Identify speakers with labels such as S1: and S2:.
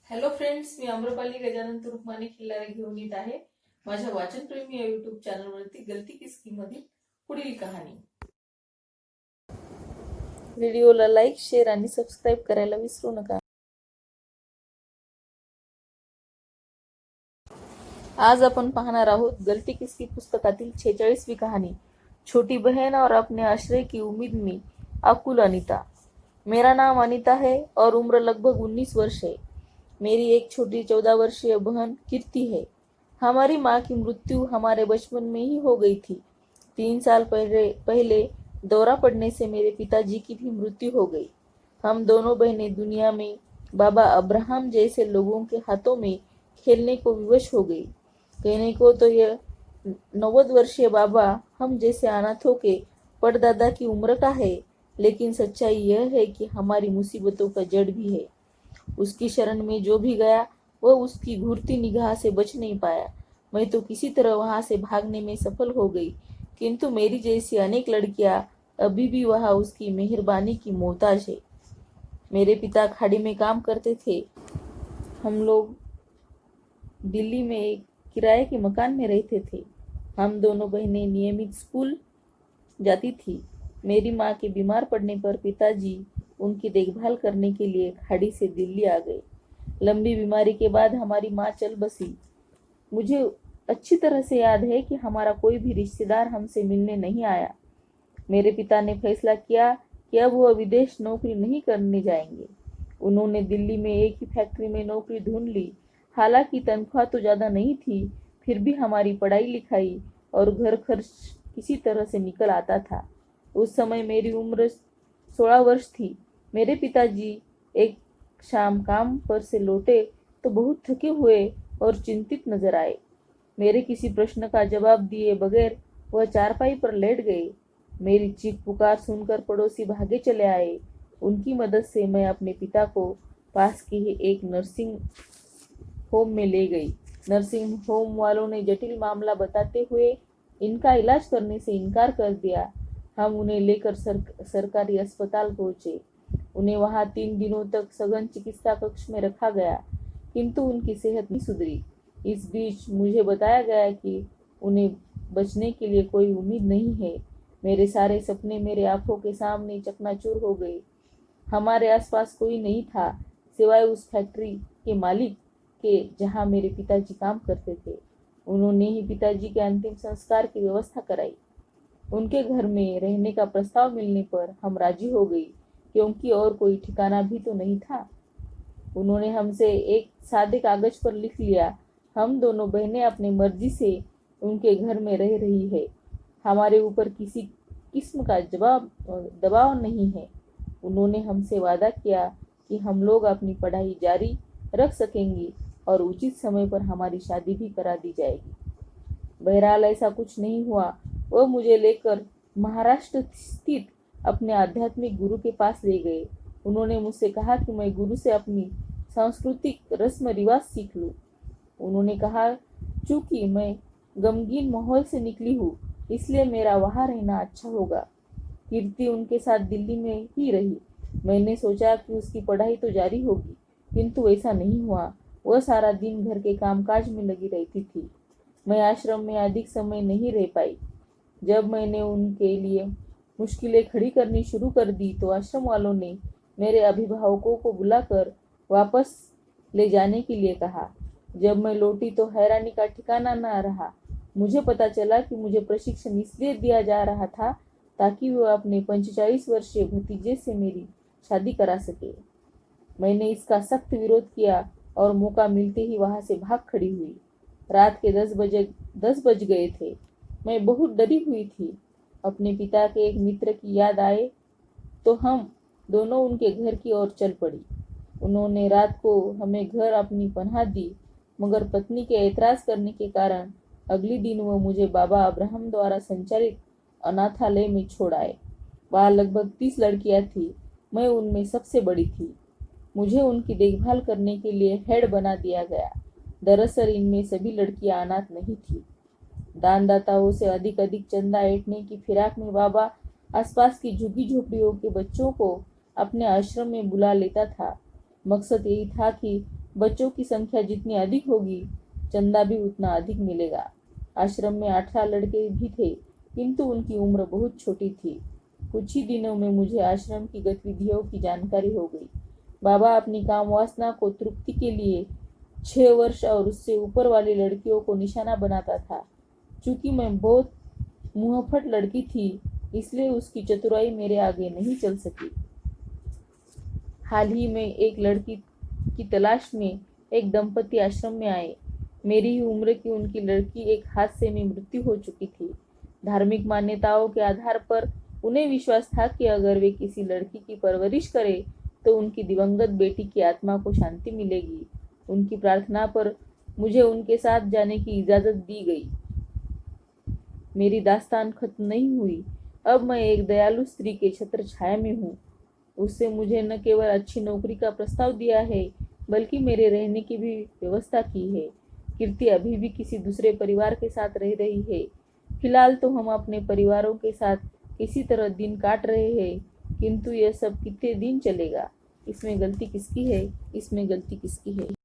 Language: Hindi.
S1: हॅलो फ्रेंड्स, मी आम्रपाली गजानन तुरुकमाने खिल्लारे घेऊन येत आहे माझ्या वाचनप्रेमी या युट्यूब चॅनलवरती गलती किसकी मधील पुढील कहाणी. व्हिडिओला लाईक, शेअर आणि सबस्क्राईब करायला विसरू नका. आज आपण पाहणार आहोत गलती किसकी पुस्तकातील 46वी कहाणी, छोटी बहन और अपने आश्रय की उम्मीद में आकुल अनीता. मेरा नाम अनीता है और उम्र लगभग 19 वर्ष है. मेरी एक छोटी 14 वर्षीय बहन कीर्ति है. हमारी माँ की मृत्यु हमारे बचपन में ही हो गई थी. 3 साल पहले दौरा पड़ने से मेरे पिताजी की भी मृत्यु हो गई. हम दोनों बहनें दुनिया में बाबा अब्राहम जैसे लोगों के हाथों में खेलने को विवश हो गई. कहने को तो यह 90 वर्षीय बाबा हम जैसे अनाथों के परदादा की उम्र का है, लेकिन सच्चाई यह है कि हमारी मुसीबतों का जड़ भी है. उसकी शरण में जो भी गया वह उसकी घूरती निगाह से बच नहीं पाया. मैं तो किसी तरह वहां से भागने में सफल हो गई, किंतु मेरी जैसी अनेक लड़कियां अभी भी वहां उसकी मेहरबानी की मोहताज है. मेरे पिता खाड़ी में काम करते थे. हम लोग दिल्ली में एक किराए के मकान में रहते थे. हम दोनों बहनें नियमित स्कूल जाती थी. मेरी माँ के बीमार पड़ने पर पिताजी उनकी देखभाल करने के लिए खाड़ी से दिल्ली आ गए. लंबी बीमारी के बाद हमारी माँ चल बसी. मुझे अच्छी तरह से याद है कि हमारा कोई भी रिश्तेदार हमसे मिलने नहीं आया. मेरे पिता ने फैसला किया कि अब वह विदेश नौकरी नहीं करने जाएंगे. उन्होंने दिल्ली में एक ही फैक्ट्री में नौकरी ढूंढ ली. हालांकि तनख्वाह तो ज़्यादा नहीं थी, फिर भी हमारी पढ़ाई लिखाई और घर खर्च किसी तरह से निकल आता था. उस समय मेरी उम्र 16 वर्ष थी. मेरे पिताजी एक शाम काम पर से लौटे तो बहुत थके हुए और चिंतित नजर आए. मेरे किसी प्रश्न का जवाब दिए बगैर वह चारपाई पर लेट गए. मेरी चीख पुकार सुनकर पड़ोसी भागे चले आए. उनकी मदद से मैं अपने पिता को पास के ही एक नर्सिंग होम में ले गई. नर्सिंग होम वालों ने जटिल मामला बताते हुए इनका इलाज करने से इनकार कर दिया. हम उन्हें लेकर सरकारी अस्पताल पहुंचे. उन्हें वहां 3 दिनों तक सघन चिकित्सा कक्ष में रखा गया, किंतु उनकी सेहत नहीं सुधरी. इस बीच मुझे बताया गया कि उन्हें बचने के लिए कोई उम्मीद नहीं है. मेरे सारे सपने मेरे आंखों के सामने चकनाचूर हो गए. हमारे आसपास कोई नहीं था सिवाय उस फैक्ट्री के मालिक के जहां मेरे पिताजी काम करते थे. उन्होंने ही पिताजी के अंतिम संस्कार की व्यवस्था कराई. उनके घर में रहने का प्रस्ताव मिलने पर हम राजी हो गई, क्योंकि और कोई ठिकाना भी तो नहीं था. उन्होंने हमसे एक सादे कागज पर लिख लिया, हम दोनों बहनें अपनी मर्जी से उनके घर में रह रही है. हमारे ऊपर किसी किस्म का दबाव नहीं है. उन्होंने हमसे वादा किया कि हम लोग अपनी पढ़ाई जारी रख सकेंगे और उचित समय पर हमारी शादी भी करा दी जाएगी. बहरहाल ऐसा कुछ नहीं हुआ. वह मुझे लेकर महाराष्ट्र स्थित अपने आध्यात्मिक गुरु के पास ले गए. उन्होंने मुझसे कहा कि मैं गुरु से अपनी सांस्कृतिक रस्म रिवाज सीख लूं. उन्होंने कहा, चूंकि मैं गमगीन माहौल से निकली हूँ, इसलिए मेरा वहां रहना अच्छा होगा. कीर्ति उनके साथ दिल्ली में ही रही. मैंने सोचा कि उसकी पढ़ाई तो जारी होगी, किंतु ऐसा नहीं हुआ. वह सारा दिन घर के कामकाज में लगी रहती थी. मैं आश्रम में अधिक समय नहीं रह पाई. जब मैंने उनके लिए मुश्किलें खड़ी करनी शुरू कर दी तो आश्रम वालों ने मेरे अभिभावकों को बुलाकर वापस ले जाने के लिए कहा. जब मैं लौटी तो हैरानी का ठिकाना न रहा. मुझे पता चला कि मुझे प्रशिक्षण इसलिए दिया जा रहा था ताकि वह अपने 45 वर्षीय भतीजे से मेरी शादी करा सके. मैंने इसका सख्त विरोध किया और मौका मिलते ही वहां से भाग खड़ी हुई. रात के 10 बज गए थे. मैं बहुत डरी हुई थी. अपने पिता के एक मित्र की याद आए तो हम दोनों उनके घर की ओर चल पड़ी. उन्होंने रात को हमें घर अपनी पनाह दी, मगर पत्नी के ऐतराज करने के कारण अगले दिन वह मुझे बाबा अब्राहम द्वारा संचालित अनाथालय में छोड़ आए. वहाँ लगभग 30 लड़कियां थी. मैं उनमें सबसे बड़ी थी. मुझे उनकी देखभाल करने के लिए हेड बना दिया गया. दरअसल इनमें सभी लड़कियां अनाथ नहीं थी. दानदाताओं से अधिक चंदा ऐंठने की फिराक में बाबा आसपास की झुग्गी झोपड़ियों के बच्चों को अपने आश्रम में बुला लेता था. मकसद यही था कि बच्चों की संख्या जितनी अधिक होगी, चंदा भी उतना अधिक मिलेगा। आश्रम में 18 लड़के भी थे, किंतु उनकी उम्र बहुत छोटी थी। कुछ ही दिनों में मुझे आश्रम की गतिविधियों की जानकारी हो गई। बाबा अपनी काम वासना को तृप्ति के लिए 6 वर्ष और उससे ऊपर वाली लड़कियों को निशाना बनाता था। चूंकि मैं बहुत मुंहफट लड़की थी, इसलिए उसकी चतुराई मेरे आगे नहीं चल सकी। हाल ही में एक लड़की की तलाश में एक दंपति आश्रम में आए। मेरी ही उम्र की उनकी लड़की एक हादसे में मृत्यु हो चुकी थी। धार्मिक मान्यताओं के आधार पर उन्हें विश्वास था कि अगर वे किसी लड़की की परवरिश करे तो उनकी दिवंगत बेटी की आत्मा को शांति मिलेगी। उनकी प्रार्थना पर मुझे उनके साथ जाने की इजाजत दी गई। मेरी दास्तान खत्म नहीं हुई। अब मैं एक दयालु स्त्री के छत्र छाया में हूँ। उससे मुझे न केवल अच्छी नौकरी का प्रस्ताव दिया है, बल्कि मेरे रहने की भी व्यवस्था की है। कीर्ति अभी भी किसी दूसरे परिवार के साथ रह रही है। फिलहाल तो हम अपने परिवारों के साथ किसी तरह दिन काट रहे हैं, किंतु यह सब कितने दिन चलेगा? इसमें गलती किसकी है?